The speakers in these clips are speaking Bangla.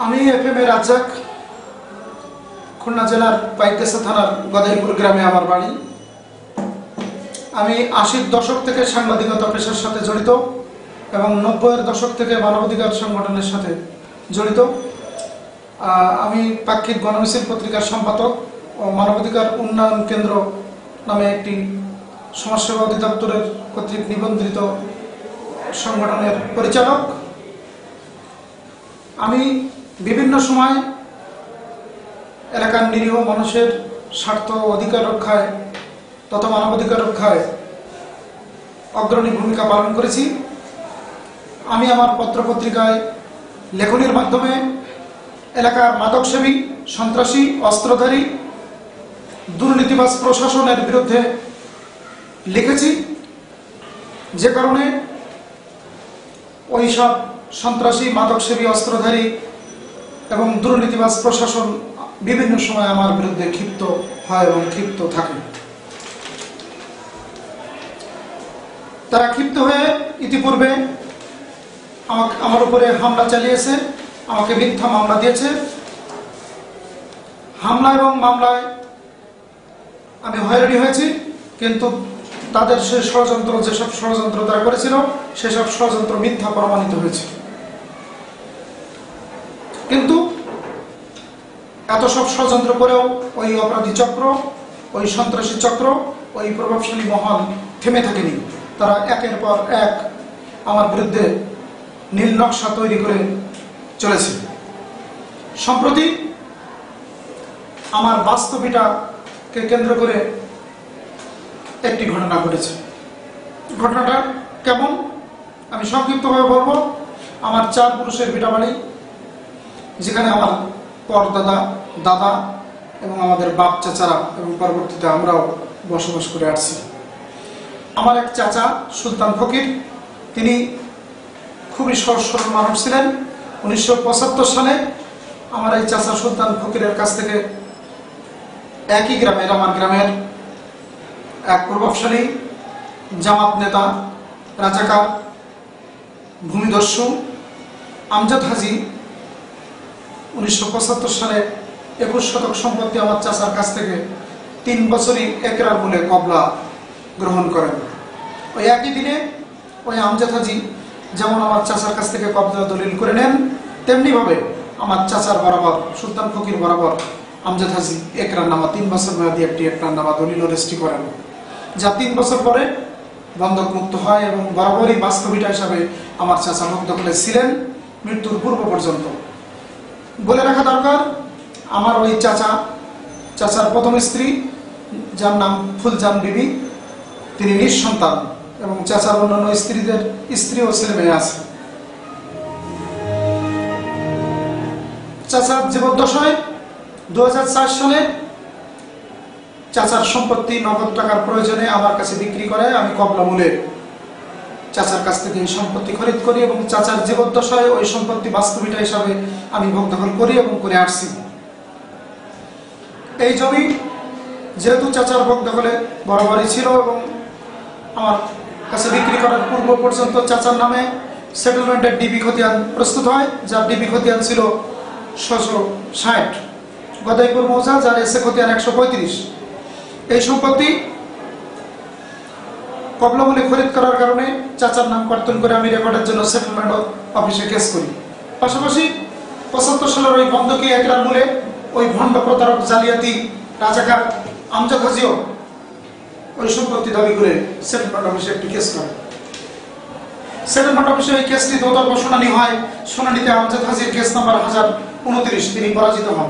আমি এফএম এর রাজ্জাক, খুলনা জেলার পাইকগাছা থানার গদাইপুর গ্রামে আমার বাড়ি। আমি ৮০-র দশক থেকে সাংবাদিকতা পেশার সাথে জড়িত এবং ৯০-এর দশক থেকে মানবাধিকার সংগঠনের সাথে জড়িত। আমি পাক্ষিক গণমিছিল পত্রিকার সম্পাদক ও মানবাধিকার উন্নয়ন কেন্দ্র নামে একটি সমাজসেবা অধিদপ্তরের কর্তৃক নিবন্ধিত সংগঠনের পরিচালক। আমি বিভিন্ন সময় এলাকার নিরীহ মানুষের স্বার্থ অধিকার রক্ষায় তথা মানবাধিকার রক্ষায় অগ্রণী ভূমিকা পালন করেছি। আমি আমার পত্রপত্রিকায় লেখনীর মাধ্যমে এলাকার মাদকসেবী, সন্ত্রাসী, অস্ত্রধারী, দুর্নীতিবাজ প্রশাসনের বিরুদ্ধে লিখেছি, যে কারণে ওই সব সন্ত্রাসী, মাদকসেবী, অস্ত্রধারী এবং দুর্নীতিবাজ প্রশাসন বিভিন্ন সময় আমার বিরুদ্ধে ক্ষিপ্ত হয় এবং ক্ষিপ্ত থাকে। তারা ক্ষিপ্ত হয়ে ইতিপূর্বে আমার উপরে হামলা চালিয়েছে, আমাকে মিথ্যা মামলা দিয়েছে। হামলা এবং মামলায় আমি হয়রানি হয়েছি, কিন্তু তাদের সে ষড়যন্ত্র, যেসব ষড়যন্ত্র তারা করেছিল সেসব ষড়যন্ত্র মিথ্যা প্রমাণিত হয়েছে। কিন্তু এত সব ষড়যন্ত্র করেও ওই অপরাধী চক্র, ওই সন্ত্রাসী চক্র, ওই প্রভাবশালী মহল থেমে থাকেনি। তারা একের পর এক আমার বিরুদ্ধে নীল নকশা তৈরি করে চলেছে। সম্প্রতি আমার বাস্তবিটাকে কেন্দ্র করে একটি ঘটনা ঘটেছে। ঘটনাটা কেমন আমি সংক্ষিপ্তভাবে বলবো। আমার 4 পুরুষের ভিটা বাড়ি, যেখানে আমার পরদাদা, দাদা এবং আমাদের বাপ চাচারা এবং পরবর্তীতে আমরাও বসবাস করে আসছি। আমার এক চাচা সুলতান ফকির, তিনি খুবই সহজ সরল মানুষ ছিলেন। 1975 সালে আমার এই চাচা সুলতান ফকিরের কাছ থেকে একই গ্রামের, আমার গ্রামের এক প্রভাবশালী জামাত নেতা, রাজাকার, ভূমিদস্যু আমজাদ হাজি 1975 সালে 21 শতক সম্পত্তি আমার চাচার কাছ থেকে 3 বছরই একরার বলে কবলা গ্রহণ করেন। ওই একই দিনে ওই আমজাদ হাজি যেমন আমার চাচার কাছ থেকে কবলা দলিল করে নেন, তেমনিভাবে আমার চাচার বরাবর, সুলতান ফকির বরাবর আমজাদ হাজি একরার নামা 3 বছর মেয়াদী একটি একরার নামা দলিল রেজিস্ট্রি করেন, যা 3 বছর পরে বন্ধক মুক্ত হয় এবং বরাবরই বাস্তবিটা হিসাবে আমার চাচা বন্ধকলে ছিলেন মৃত্যুর পূর্ব পর্যন্ত। বলে রাখা দরকার, আমার ওই চাচার প্রথম স্ত্রী, যার নাম ফুলজান বিবি, তিনি নিঃসন্তান এবং চাচার অন্যান্য স্ত্রীদের স্ত্রী ও ছেলে মেয়ে আছে। চাচার জীবদ্দশায় 2004 সালে চাচার সম্পত্তি নগদ টাকার প্রয়োজনে আমার কাছে বিক্রি করে আমি কবলা মূলে চাচার কাছ থেকে এই সম্পত্তি খরিদ করি এবং চাচার জীবদ্দশায় ওই সম্পত্তি বাস্তবিটা হিসাবে আমি ভোগ দখল করি এবং করে আসছি। এই জমি যেহেতু চাচার ভোগ দখলে বরাবরই ছিল এবং আমার কাছে বিক্রি করার পূর্ব পর্যন্ত চাচার নামে সেটেলমেন্টের ডিবি খতিয়ান প্রস্তুত হয়, যার ডিবি খতিয়ান ছিল 660 গদাইপুর মৌজা, যার এসে খতিয়ান 135। এই সম্পত্তি কবলা মূলে খরিদ করার কারণে চাচার নাম কর্তন করে আমি রেকর্ডের জন্য সেটেলমেন্ট অফিসে কেস করি। পাশাপাশি 75 সালের ওই বন্ধকি একরার মূলে ওই ভণ্ড প্রতারক, জালিয়াতি, রাজাকার আমজাদ হাজিও ওই সম্পত্তি দাবি করে সেটেলমেন্ট অফিসে একটি কেস করে। সেটেলমেন্ট অফিসে ওই কেসটি দোতর্ক শুনানি হয়। শুনানিতে আমজাদ হাজির কেস নাম্বার 1029, তিনি পরাজিত হন,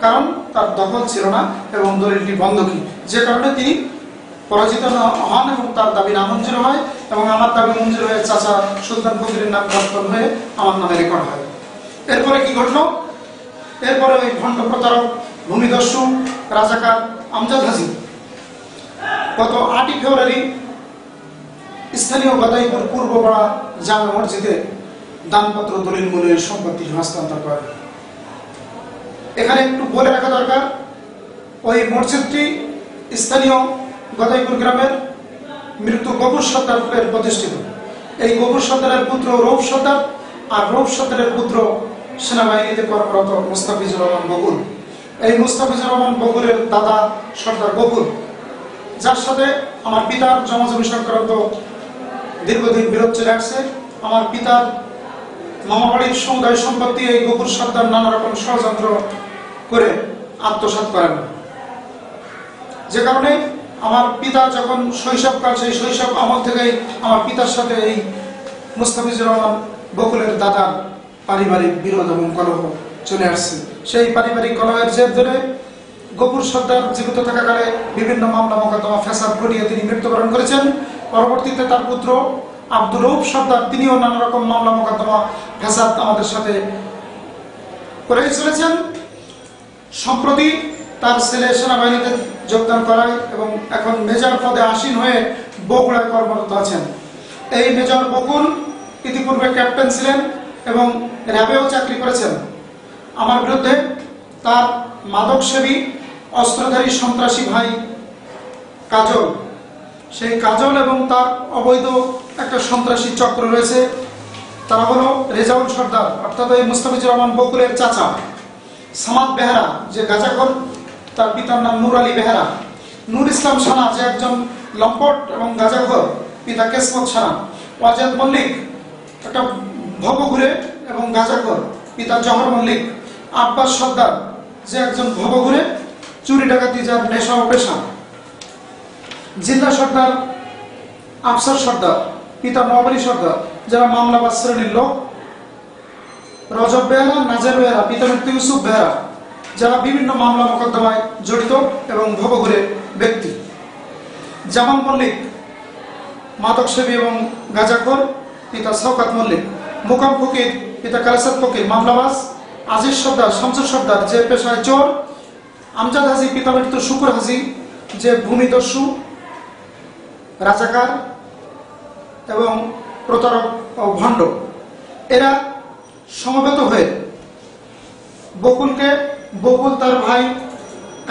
কারণ তার দখল ছিল না এবং দলিলটি বন্ধকি, যে কারণে তিনি পরাজিত হন এবং তার দাবি নামঞ্জুর হয় এবং আমার দাবি মঞ্জুর হয়ে চাচা সুলতান ফকিরের নাম কর্তন হয়ে আমার নামে রেকর্ড হয়। এরপরে কি ঘটলো? এরপরে ওই ভণ্ড প্রতারক, ভূমিদস্যু, রাজাকার আমজাদ হাজি গত 8ই ফেব্রুয়ারি স্থানীয় গদাইপুর পূর্বপাড়া জামে মসজিদে দানপত্র দলিল মূলে সম্পত্তি হস্তান্তর করে। এখানে একটু বলে রাখা দরকার, ওই মসজিদটি স্থানীয় গদাইপুর গ্রামের মৃত্যু গফুর সর্দারের প্রতিষ্ঠিত। এই গফুর সর্দারের পুত্র রৌফ সর্দার আর রৌফ সর্দারের পুত্র সেনাবাহিনীতে কর্মরত মুস্তাফিজুর রহমান বকুল। এই মুস্তাফিজুর রহমান বকুলের দাদা সর্দার বকুল, যার সাথে আমার পিতার জমাজমি সংক্রান্ত দীর্ঘদিন বিরোধ চলে আসছে। আমার পিতার মামাবাড়ির সমুদায় সম্পত্তি এই বকুল সর্দার নানা রকম ষড়যন্ত্র করে আত্মসাৎ করেন, যে কারণে আমার পিতা যখন শৈশবকাল, সেই শৈশব আমল থেকেই আমার পিতার সাথে এই মুস্তাফিজুর রহমান বকুলের দাদার পারিবারিক বিরোধ এবং কলহ চলে আসছে। সেই পারিবারিক কলহের জের ধরে গফুর সর্দার জীবিত থাকাকালে বিভিন্ন মামলা মোকদ্দমা ফ্যাসাদ ঘটিয়ে তিনি মৃত্যুবরণ করেছেন। পরবর্তীতে তার পুত্র আব্দুর রউফ সর্দার, তিনিও নানা রকম মামলা মোকদ্দমা ফ্যাসাদ আমাদের সাথে করে চলেছেন। সম্প্রতি তার ছেলে সেনাবাহিনীতে যোগদান করায় এবং এখন মেজর পদে আসীন হয়ে বগুড়ায় কর্মরত আছেন। এই মেজর বকুল ইতিপূর্বে ক্যাপ্টেন ছিলেন এবং র্যাবেও চাকরি করেছেন। আমার বিরুদ্ধে তার মাদকসেবী অস্ত্রধারী সন্ত্রাসী ভাই কাজল, সেই কাজল এবং তার অবৈধ একটা সন্ত্রাসী চক্র রয়েছে। তারা হলো রেজাউল সর্দার, অর্থাৎ এই মুস্তাফিজুর রহমান বকুলের চাচা, সামাদ বেহারা যে গাজাখোর, তার পিতার নাম নূর আলী বেহারা, নূর ইসলাম সানা যে একজন লম্পট এবং গাজাখোর, পিতা কেসমত সানা, ওয়াজেদ মল্লিক একটা ভবঘুরে এবং গাজাখোর, পিতা জহর মল্লিক, আব্বাস সর্দার যে একজন ভবঘুরে চুরি ডাকাতি যার নেশা ও পেশা, জিল্লা সর্দার আফসার সর্দার, পিতা নওয়াব আলী সর্দার যারা মামলাবাজ শ্রেণীর লোক, রজব বেহারা, নাজের বেহারা, পিতা মৃত্যু ইউসুফ বেহারা যারা বিভিন্ন মামলা মোকদ্দমায় জড়িত এবং ভবঘুরে ব্যক্তি, জামাল মল্লিক মাদকসেবী এবং গাজাখোর, পিতা শওকত মল্লিক, মুকাম ফকির, পিতা কালাসাদ ফকির মামলাবাজ, আজিজ সর্দার, শামসুর সর্দার যে পেশায় চোর, আমজাদ হাজি, পিতা মৃত্যু শুকুর হাজি যে ভূমিদস্যু, রাজাকার এবং প্রতারক ও ভণ্ড, এরা সমবেত হয়ে বকুল তার ভাই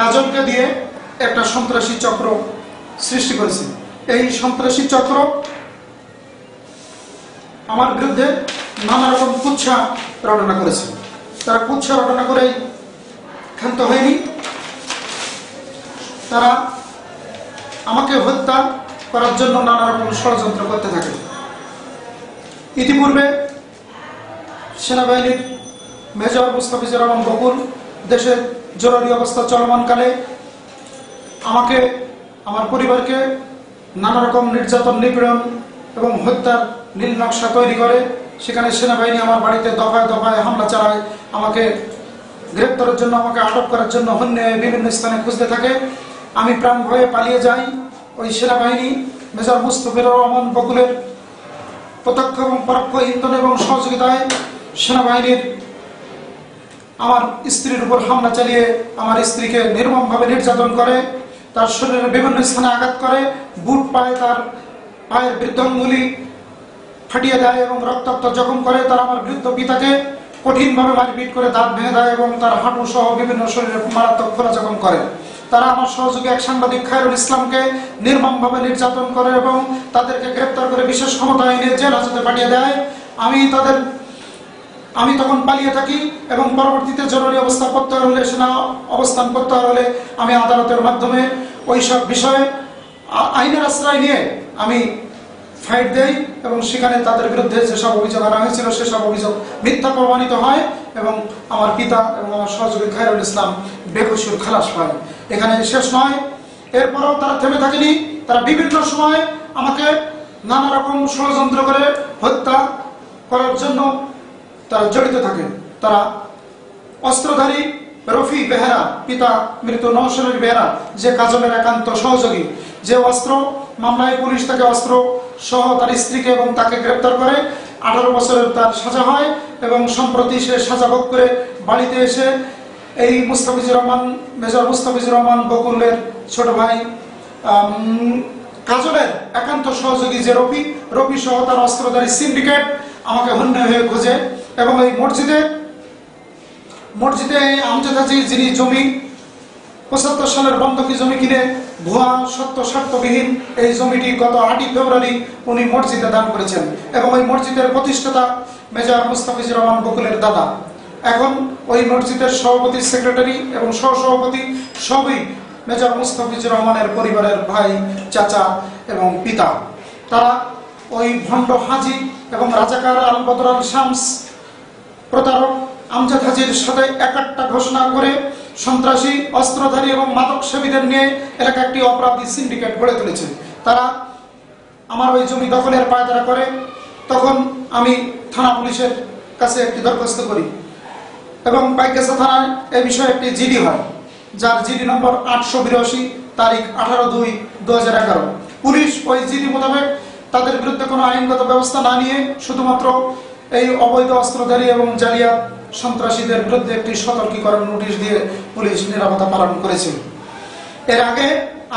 কাজলকে দিয়ে একটা সন্ত্রাসী চক্র সৃষ্টি করেছে। এই সন্ত্রাসী চক্র আমার বিরুদ্ধে নানা রকম কুৎসা রটনা করেছে। তারা কুৎসা রটনা করেই ক্ষান্ত হয়নি, তারা আমাকে হত্যা করার জন্য নানা রকম ষড়যন্ত্র করতে থাকে। ইতিপূর্বে সেনাবাহিনীর মেজর মুস্তাফিজুর রহমান বকুল দেশে জরুরি অবস্থা চলমানকালে আমাকে, আমার পরিবারকে নানা রকম নির্যাতন, নিপীড়ন এবং হত্যার নীল নকশা তৈরি করে। সেখানে সেনাবাহিনী আমার বাড়িতে দফায় দফায় হামলা চালায়, আমাকে গ্রেপ্তারের জন্য, আমাকে আটক করার জন্য হন্যে বিভিন্ন স্থানে খুঁজতে থাকে। আমি প্রাণ ভয়ে পালিয়ে যাই। ওই সেনাবাহিনী মেজর মুস্তাফিজুর রহমান বকুলের প্রত্যক্ষ এবং পরোক্ষ ইন্ধন এবং সহযোগিতায় সেনাবাহিনীর আমার স্ত্রীর উপর হামলা চালিয়ে আমার স্ত্রীকে নির্মমভাবে নির্যাতন করে, তার শরীরের বিভিন্ন স্থানে আঘাত করে, বুট পায়ে তার পায়ের বৃদ্ধাঙ্গুলি ফাটিয়ে দেয় এবং রক্তাক্ত জখম করে। তারা আমার বৃদ্ধ পিতাকে কঠিনভাবে মারপিট করে দাঁত ভেঙে দেয় এবং তার হাঁটু সহ বিভিন্ন শরীরে মারাত্মক খোলা জখম করে। তারা আমার সহযোগী এক সাংবাদিক খায়রুল ইসলামকে নির্মমভাবে নির্যাতন করে এবং তাদেরকে গ্রেপ্তার করে বিশেষ ক্ষমতা এনে জেল হাজতে পাঠিয়ে দেয়। আমি তখন পালিয়ে থাকি এবং পরবর্তীতে জরুরি অবস্থা প্রত্যাহার হলে, সেনা অবস্থান প্রত্যাহার হলে আমি আদালতের মাধ্যমে ওই সব বিষয়ে আইনের আশ্রয় নিয়ে আমি ফাইট দেই এবং সেখানে তাদের বিরুদ্ধে যেসব অভিযোগ আনা হয়েছিল সেসব অভিযোগ মিথ্যা প্রমাণিত হয় এবং আমার পিতা এবং আমার সহযোগী খায়রুল ইসলাম বেকসুর খালাস পায়। এখানে শেষ নয়, এরপরেও তারা থেমে থাকেনি। তারা বিভিন্ন সময় আমাকে নানা রকম ষড়যন্ত্র করে হত্যা করার জন্য তারা জড়িত থাকে। তারা অস্ত্রধারী রফি বেহারা, পিতা মৃত নওশরীর বেহারা যে কাজলের একান্ত সহযোগী, যে অস্ত্র মামলায় পুলিশ তাকে অস্ত্র সহ তার স্ত্রীকে এবং তাকে গ্রেপ্তার করে। 18 বছরের তার সাজা হয় এবং সম্প্রতি সে সাজা ভোগ করে বাড়িতে এসে এই মেজর মুস্তাফিজুর রহমান বকুলের ছোট ভাই কাজলের একান্ত সহযোগী যে রফি সহ তার অস্ত্রধারী সিন্ডিকেট আমাকে হন্য হয়ে খোঁজে এবং এই মসজিদে আমজাদ হাজি যিনি জমি 75 সালের বন্ধকি জমি কিনে ভুয়া সত্য স্বার্থবিহীন এই জমিটি গত 8 ফেব্রুয়ারি উনি মসজিদে দান করেছেন এবং ওই মসজিদের প্রতিষ্ঠাতা মেজর মুস্তাফিজুর রহমান বকুলের দাদা এখন ওই মসজিদের সভাপতি, সেক্রেটারি এবং সহসভাপতি সবই মেজর মুস্তাফিজুর রহমানের পরিবারের ভাই, চাচা এবং পিতা। তারা ওই ভণ্ড হাজি এবং রাজাকার আল বদর আল শামস প্রতারক আমজাদ হাজির সাথে একাট্টা ঘোষণা করে সন্ত্রাসী, অস্ত্রধারী এবং মাদক সেবীদের নিয়ে এলাকা একটি অপরাধী সিন্ডিকেট গড়ে তুলেছে। তারা আমার ওই জমি দখলের পায়তারা করে। তখন আমি থানা পুলিশের কাছে একটি দরখাস্ত করি এবং পাইকগাছা থানায় এই বিষয়ে একটি জিডি হয়, যার জিডি নম্বর 882, তারিখ 18/2/2011। পুলিশ ওই জিডি মোতাবেক তাদের বিরুদ্ধে কোনো আইনগত ব্যবস্থা না নিয়ে শুধুমাত্র এই অবৈধ অস্ত্রধারী এবং জালিয়াত সন্ত্রাসীদের বিরুদ্ধে একটি সতর্কীকরণ নোটিশ দিয়ে পুলিশ নিরাপত্তা পালন করেছে। এর আগে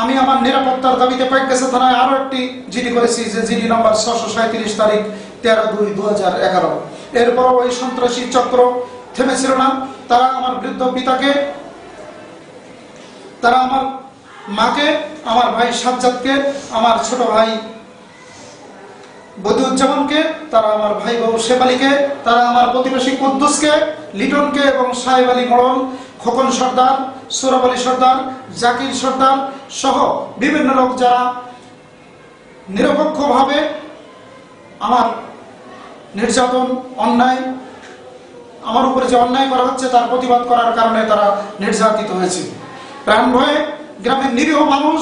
আমি আমার নিরাপত্তার দাবিতে পাইকগাছা থানায় আরো একটি জিডি করেছি, যে জিডি নম্বর 637, তারিখ 13/2/2011। এরপরও ওই সন্ত্রাসী চক্র থেমেছিল না। তারা আমার বৃদ্ধ পিতাকে, তারা আমার মাকে, আমার ভাই সাজ্জাদকে, আমার ছোট ভাই বদিউজ্জামানকে, তারা আমার ভাই বউ শেফালিকে, তারা আমার প্রতিবেশী কুদ্দুসকে, লিটনকে এবং সাহেব আলী মোড়ল, খোকন সর্দার, সৌরভ আলী সর্দার, জাকির সর্দার সহ বিভিন্ন লোক যারা নিরপেক্ষভাবে আমার নির্যাতন, অন্যায়, আমার উপরে যে অন্যায় করা হচ্ছে তার প্রতিবাদ করার কারণে তারা নির্যাতিত হয়েছে। প্রাণ ভয়ে গ্রামের নিরীহ মানুষ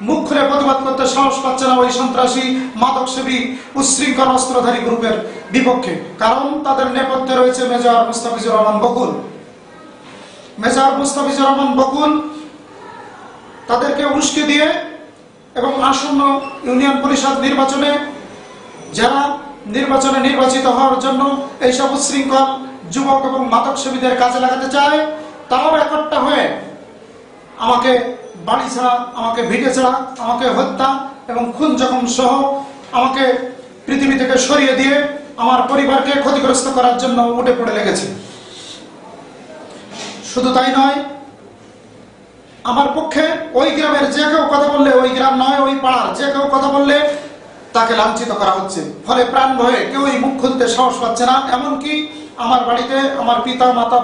মুখ খুলে প্রতিবাদ করতে সাহস পাচ্ছে না ওই সন্ত্রাসী, মাদকসেবী, উচ্ছৃঙ্খল অস্ত্রধারী গ্রুপের বিপক্ষে। কারণ তাদের নেপথ্যে রয়েছে মেজর মুস্তাফিজুর রহমান বকুল। মেজর মুস্তাফিজুর রহমান বকুল তাদেরকে উস্কে দিয়ে এবং আসন্ন ইউনিয়ন পরিষদ নির্বাচনে যারা নির্বাচিত হওয়ার জন্য এইসব উচ্ছৃঙ্খল যুবক এবং মাদকসেবীদের কাজে লাগাতে চায়, তারাও একট্টা হয়ে আমাকে বাড়ি ছাড়া, আমাকে ভিটে ছাড়া, আমাকে হত্যা এবং খুন জখম সহ আমাকে পৃথিবী থেকে সরিয়ে দিয়ে আমার পরিবারকে ক্ষতিগ্রস্ত করার জন্য উঠে পড়ে লেগেছে। শুধু তাই নয়, আমার পক্ষে ওই গ্রামের যে কেউ কথা বললে, ওই গ্রাম নয় ওই পাড়ার যে কেউ কথা বললে তাকে লাঞ্ছিত করা হচ্ছে। ফলে প্রাণ ভয়ে কেউই মুখ খুলতে সাহস পাচ্ছে না। এমনকি আমার বাড়িতে আমার পিতা, মাতা,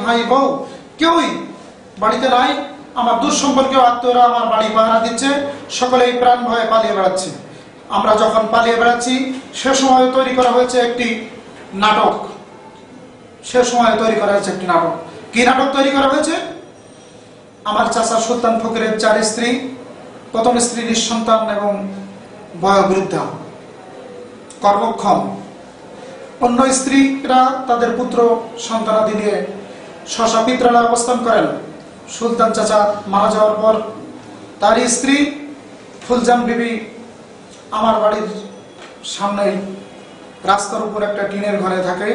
ভাই বউ কেউই বাড়িতে নাই। আমার দূর সম্পর্কীয় আত্মীয়রা আমার বাড়ি পাহারা দিচ্ছে, সকলেই প্রাণ ভয়ে পালিয়ে বেড়াচ্ছে। আমরা যখন পালিয়ে বেড়াচ্ছি সে সময় তৈরি করা হয়েছে একটি নাটক। কি নাটক তৈরি করা হয়েছে? আমার চাচা সুলতান ফকিরের 4 স্ত্রী, প্রথম স্ত্রী নিঃসন্তান এবং বয়োবৃদ্ধা, কর্মক্ষম। অন্য স্ত্রীরা তাদের পুত্র সন্তানাদি নিয়ে শশা পিত্রালয়ে অবস্থান করেন। সুলতান চাচা মারা যাওয়ার পর তার স্ত্রী ফুলজান বিবি আমার বাড়ির সামনেই রাস্তার উপর একটা টিনের ঘরে থাকে,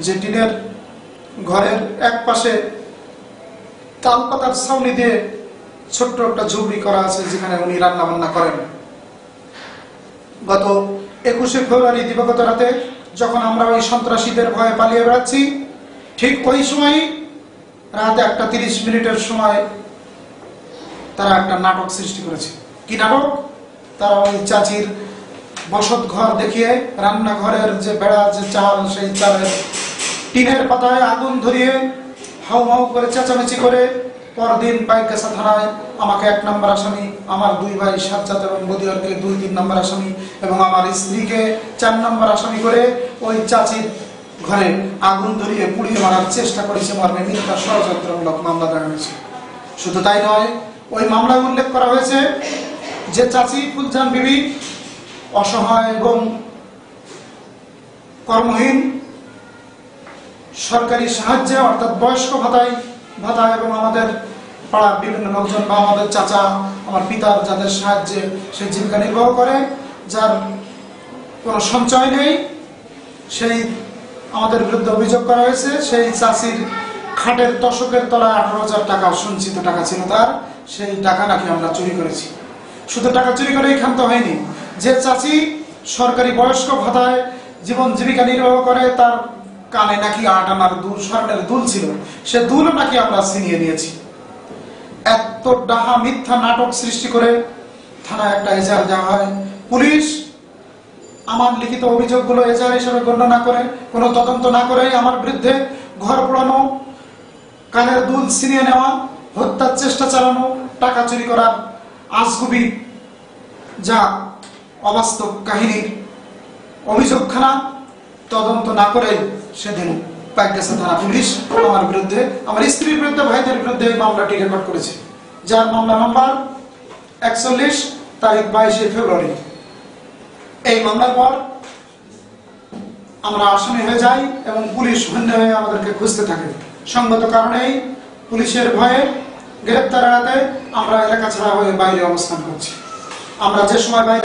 যে টিনের ঘরের এক পাশে তালপাতার ছাউনি দিয়ে ছোট্ট একটা ঝুপড়ি করা আছে, যেখানে উনি রান্না বান্না করেন। গত 21শে ফেব্রুয়ারি দিবাগত রাতে যখন আমরা ওই সন্ত্রাসীদের ভয়ে পালিয়ে বেড়াচ্ছি, ঠিক ওই সময় রাত 1:30 সময় তারা একটা নাটক সৃষ্টি করেছে। কি নাটক? তারা ওই চাচির বসত ঘর দেখিয়ে রান্নাঘরের যে বেড়া, যে চাল, সেই চালের টিনের পাতায় আগুন ধরিয়ে হাউ মাউ করে চেঁচামেচি করে পরদিন পাইকগাছা থানায় আমাকে 1 নম্বর আসামি, আমার 2 ভাই সাজ্জাদ এবং বদিউরকে 2-3 নম্বর আসামি এবং আমার স্ত্রীকে 4 নম্বর আসামি করে ওই চাচির ঘরে আগুন ধরিয়ে পুড়িয়ে মারার চেষ্টা করেছে মর্মে মিথ্যা ষড়যন্ত্রমূলক মামলা দেওয়া হয়েছে। শুধু তাই নয়, ওই মামলায় উল্লেখ করা হয়েছে যে চাচি ফুলজান বিবি অসহায় এবং কর্মহীন, সরকারি সাহায্যে অর্থাৎ বয়স্ক ভাতা এবং আমাদের পাড়ার বিভিন্ন লোকজন বা আমাদের চাচা, আমার পিতার যাদের সাহায্যে সে জীবিকা নির্বাহ করে, যার কোনো সঞ্চয় নেই, সেই আমাদের বিরুদ্ধে অভিযোগ করা হয়েছে। সেই চাচির খাটের দশকের তলায় 18,000 টাকা সঞ্চিত টাকা ছিল তার, সেই টাকা নাকি আমরা চুরি করেছি। শুধু টাকা চুরি করেই ক্ষান্ত হয়নি, যে চাচি সরকারি বয়স্ক ভাতায় জীবন জীবিকা নির্বাহ করে, তার কানে নাকি 8 আনার দুল, স্বর্ণের দুল ছিল, সে দুলও নাকি আমরা ছিনিয়ে নিয়েছি। এত ডাহা মিথ্যা নাটক সৃষ্টি করে থানায় একটা এজাহার দেওয়া হয়। পুলিশ আমার লিখিত অভিযোগগুলো এজাহার হিসেবে গণ্য না করে, কোনো তদন্ত না করেই আমার বিরুদ্ধে ঘর পোড়ানো, কানের দুল ছিনিয়ে নেওয়া, হত্যার চেষ্টা চালানো, টাকা চুরি করার আজগুবি যা অবাস্তব কাহিনীর অভিযোগখানা তদন্ত না করে সেদিন পাইকগাছা থানা পুলিশ আমার বিরুদ্ধে, আমার স্ত্রীর বিরুদ্ধে, ভাইদের বিরুদ্ধে এই মামলাটি রেকর্ড করেছে, যার মামলা নাম্বার 41 তারিখ 22 ফেব্রুয়ারি। এই মামলার পর আমরা আসামি হয়ে যাই এবং পুলিশ হন্য হয়ে আমাদেরকে খুঁজতে থাকে। সঙ্গত কারণেই পুলিশের ভয়ে, গ্রেপ্তার এড়াতে আমরা এলাকা ছাড়া হয়ে বাইরে অবস্থান করছি। আমরা যে সময় বাইরে